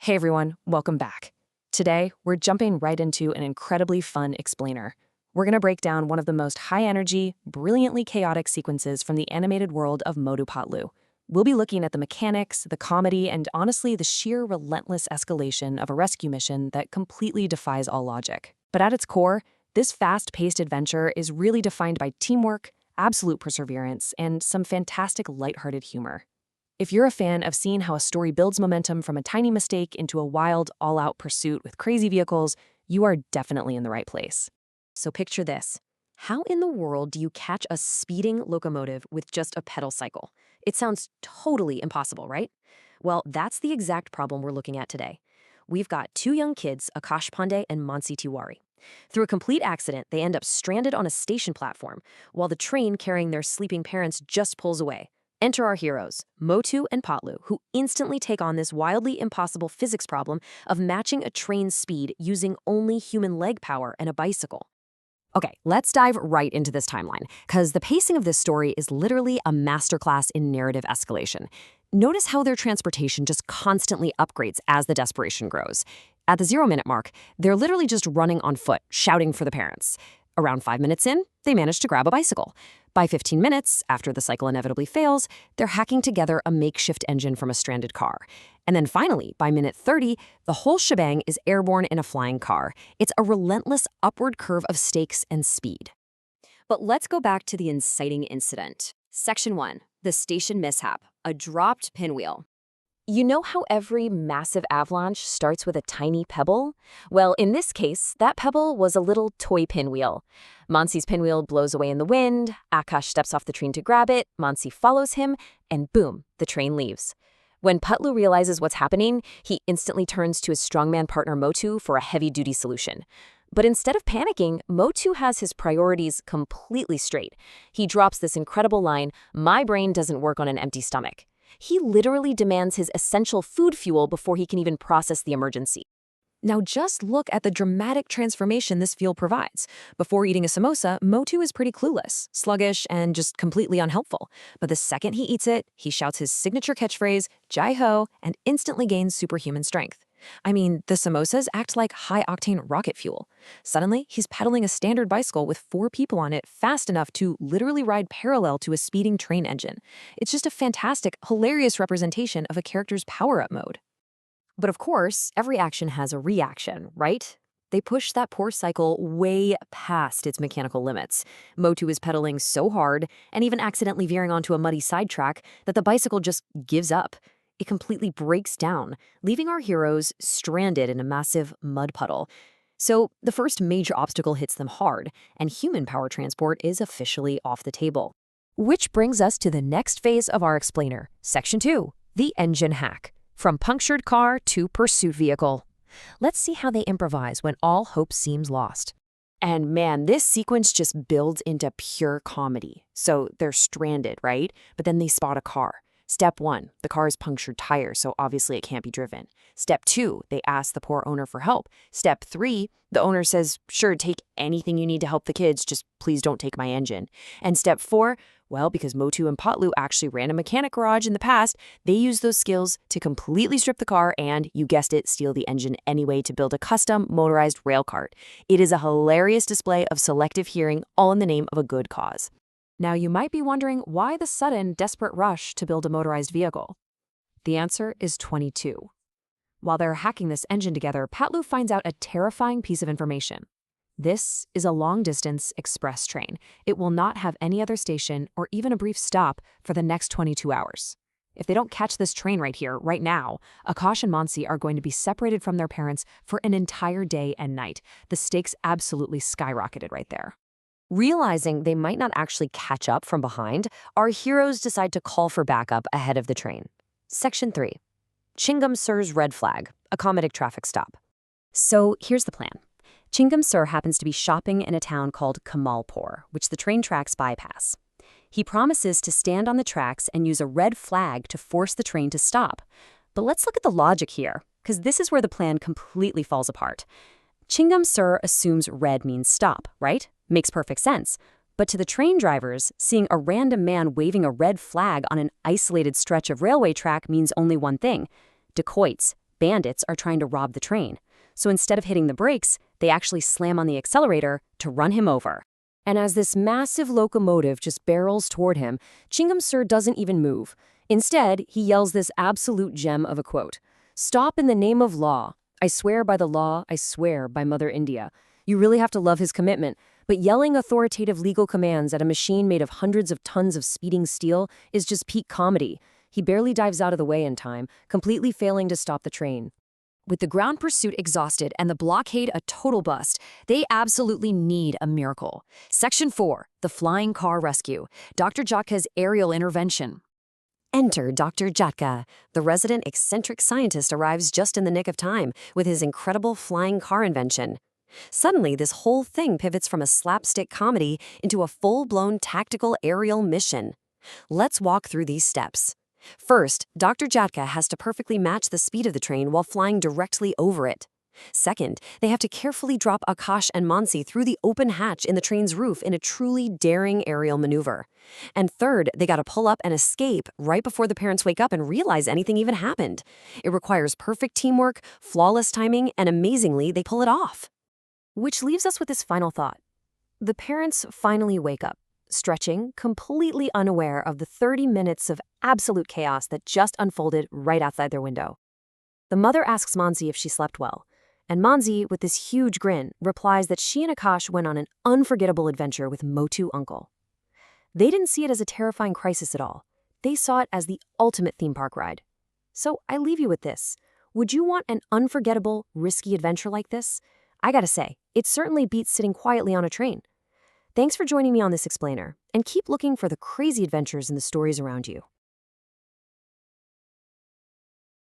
Hey everyone, welcome back. Today, we're jumping right into an incredibly fun explainer. We're going to break down one of the most high-energy, brilliantly chaotic sequences from the animated world of Motu Patlu. We'll be looking at the mechanics, the comedy, and honestly, the sheer relentless escalation of a rescue mission that completely defies all logic. But at its core, this fast-paced adventure is really defined by teamwork, absolute perseverance, and some fantastic lighthearted humor. If you're a fan of seeing how a story builds momentum from a tiny mistake into a wild, all-out pursuit with crazy vehicles, you are definitely in the right place. So picture this. How in the world do you catch a speeding locomotive with just a pedal cycle? It sounds totally impossible, right? Well, that's the exact problem we're looking at today. We've got two young kids, Akash Pandey and Mansi Tiwari. Through a complete accident, they end up stranded on a station platform, while the train carrying their sleeping parents just pulls away. Enter our heroes, Motu and Patlu, who instantly take on this wildly impossible physics problem of matching a train's speed using only human leg power and a bicycle. Okay, let's dive right into this timeline, because the pacing of this story is literally a masterclass in narrative escalation. Notice how their transportation just constantly upgrades as the desperation grows. At the 0-minute mark, they're literally just running on foot, shouting for the parents. Around 5 minutes in, they manage to grab a bicycle. By 15 minutes, after the cycle inevitably fails, they're hacking together a makeshift engine from a stranded car. And then finally, by minute 30, the whole shebang is airborne in a flying car. It's a relentless upward curve of stakes and speed. But let's go back to the inciting incident. Section 1, the station mishap, a dropped pinwheel. You know how every massive avalanche starts with a tiny pebble? Well, in this case, that pebble was a little toy pinwheel. Mansi's pinwheel blows away in the wind, Akash steps off the train to grab it, Mansi follows him, and boom, the train leaves. When Patlu realizes what's happening, he instantly turns to his strongman partner Motu for a heavy-duty solution. But instead of panicking, Motu has his priorities completely straight. He drops this incredible line, "My brain doesn't work on an empty stomach." He literally demands his essential food fuel before he can even process the emergency. Now just look at the dramatic transformation this fuel provides. Before eating a samosa, Motu is pretty clueless, sluggish, and just completely unhelpful. But the second he eats it, he shouts his signature catchphrase, "Jai Ho," and instantly gains superhuman strength. I mean, the samosas act like high-octane rocket fuel. Suddenly, he's pedaling a standard bicycle with 4 people on it fast enough to literally ride parallel to a speeding train engine. It's just a fantastic, hilarious representation of a character's power-up mode. But of course, every action has a reaction, right? They push that poor cycle way past its mechanical limits. Motu is pedaling so hard and even accidentally veering onto a muddy sidetrack that the bicycle just gives up. It completely breaks down, leaving our heroes stranded in a massive mud puddle. So the first major obstacle hits them hard, and human power transport is officially off the table. Which brings us to the next phase of our explainer, Section 2, the engine hack. From punctured car to pursuit vehicle. Let's see how they improvise when all hope seems lost. And man, this sequence just builds into pure comedy. So they're stranded, right? But then they spot a car. Step 1, the car's punctured tire, so obviously it can't be driven. Step 2, they ask the poor owner for help. Step 3, the owner says, "Sure, take anything you need to help the kids, just please don't take my engine." And step 4, well, because Motu and Patlu actually ran a mechanic garage in the past, they use those skills to completely strip the car and, you guessed it, steal the engine anyway to build a custom motorized rail cart. It is a hilarious display of selective hearing, all in the name of a good cause. Now, you might be wondering why the sudden, desperate rush to build a motorized vehicle. The answer is 22. While they're hacking this engine together, Patlu finds out a terrifying piece of information. This is a long-distance express train. It will not have any other station or even a brief stop for the next 22 hours. If they don't catch this train right here, right now, Akash and Mansi are going to be separated from their parents for an entire day and night. The stakes absolutely skyrocketed right there. Realizing they might not actually catch up from behind, our heroes decide to call for backup ahead of the train. Section 3. Chingam Sir's red flag, a comedic traffic stop. So here's the plan. Chingam Sir happens to be shopping in a town called Kamalpur, which the train tracks bypass. He promises to stand on the tracks and use a red flag to force the train to stop. But let's look at the logic here, because this is where the plan completely falls apart. Chingam Sir assumes red means stop, right? Makes perfect sense. But to the train drivers, seeing a random man waving a red flag on an isolated stretch of railway track means only one thing: dacoits, bandits are trying to rob the train. So instead of hitting the brakes, they actually slam on the accelerator to run him over. And as this massive locomotive just barrels toward him, Chingam Sir doesn't even move. Instead, he yells this absolute gem of a quote. "Stop in the name of law. I swear by the law, I swear by Mother India." You really have to love his commitment, but yelling authoritative legal commands at a machine made of hundreds of tons of speeding steel is just peak comedy. He barely dives out of the way in time, completely failing to stop the train. With the ground pursuit exhausted and the blockade a total bust, they absolutely need a miracle. Section 4, the flying car rescue, Dr. Jatka's aerial intervention. Enter Dr. Jatka. The resident eccentric scientist arrives just in the nick of time with his incredible flying car invention. Suddenly, this whole thing pivots from a slapstick comedy into a full-blown tactical aerial mission. Let's walk through these steps. First, Dr. Jatka has to perfectly match the speed of the train while flying directly over it. Second, they have to carefully drop Akash and Mansi through the open hatch in the train's roof in a truly daring aerial maneuver. And third, they gotta pull up and escape right before the parents wake up and realize anything even happened. It requires perfect teamwork, flawless timing, and amazingly, they pull it off. Which leaves us with this final thought. The parents finally wake up, stretching, completely unaware of the 30 minutes of absolute chaos that just unfolded right outside their window. The mother asks Mansi if she slept well, and Mansi, with this huge grin, replies that she and Akash went on an unforgettable adventure with Motu Uncle. They didn't see it as a terrifying crisis at all. They saw it as the ultimate theme park ride. So I leave you with this. Would you want an unforgettable, risky adventure like this? I gotta say, it certainly beats sitting quietly on a train. Thanks for joining me on this explainer, and keep looking for the crazy adventures in the stories around you.